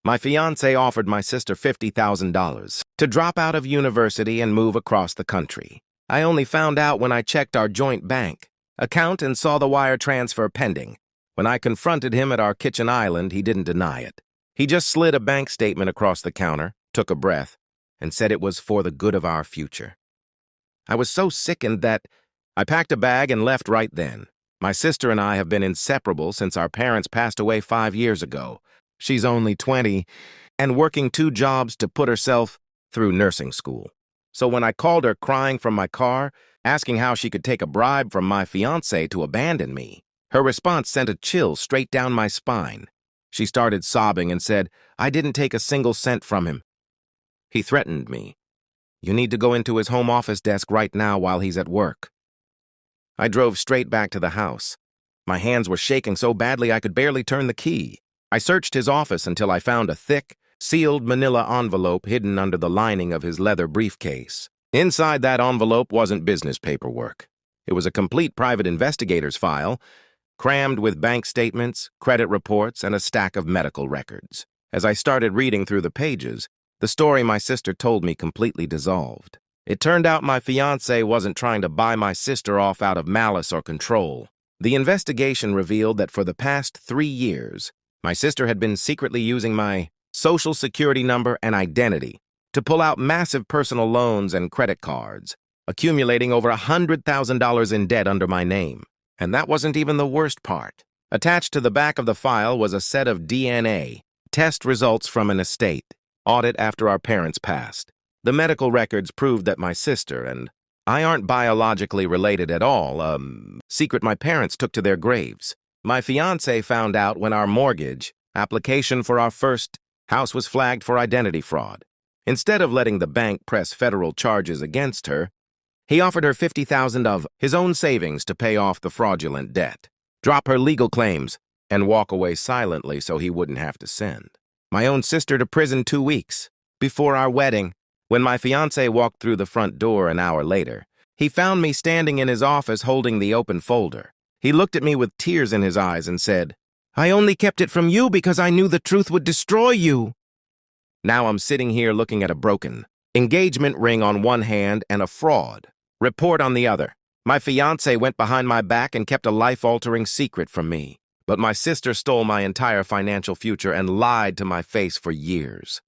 My fiancé offered my sister $50,000 to drop out of university and move across the country. I only found out when I checked our joint bank account and saw the wire transfer pending. When I confronted him at our kitchen island, he didn't deny it. He just slid a bank statement across the counter, took a breath, and said it was for the good of our future. I was so sickened that I packed a bag and left right then. My sister and I have been inseparable since our parents passed away 5 years ago. She's only 20 and working 2 jobs to put herself through nursing school. So when I called her crying from my car, asking how she could take a bribe from my fiancé to abandon me, her response sent a chill straight down my spine. She started sobbing and said, "I didn't take a single cent from him. He threatened me. You need to go into his home office desk right now while he's at work." I drove straight back to the house. My hands were shaking so badly I could barely turn the key. I searched his office until I found a thick, sealed manila envelope hidden under the lining of his leather briefcase. Inside that envelope wasn't business paperwork. It was a complete private investigator's file, crammed with bank statements, credit reports, and a stack of medical records. As I started reading through the pages, the story my sister told me completely dissolved. It turned out my fiancé wasn't trying to buy my sister off out of malice or control. The investigation revealed that for the past 3 years, my sister had been secretly using my social security number and identity to pull out massive personal loans and credit cards, accumulating over $100,000 in debt under my name. And that wasn't even the worst part. Attached to the back of the file was a set of DNA test results from an estate audit after our parents passed. The medical records proved that my sister and I aren't biologically related at all, secret my parents took to their graves. My fiancé found out when our mortgage application for our first house was flagged for identity fraud. Instead of letting the bank press federal charges against her, he offered her $50,000 of his own savings to pay off the fraudulent debt, drop her legal claims, and walk away silently so he wouldn't have to send my own sister to prison 2 weeks before our wedding. When my fiancé walked through the front door an hour later, he found me standing in his office holding the open folder. He looked at me with tears in his eyes and said, "I only kept it from you because I knew the truth would destroy you." Now I'm sitting here looking at a broken engagement ring on one hand and a fraud report on the other. My fiancé went behind my back and kept a life-altering secret from me. But my sister stole my entire financial future and lied to my face for years.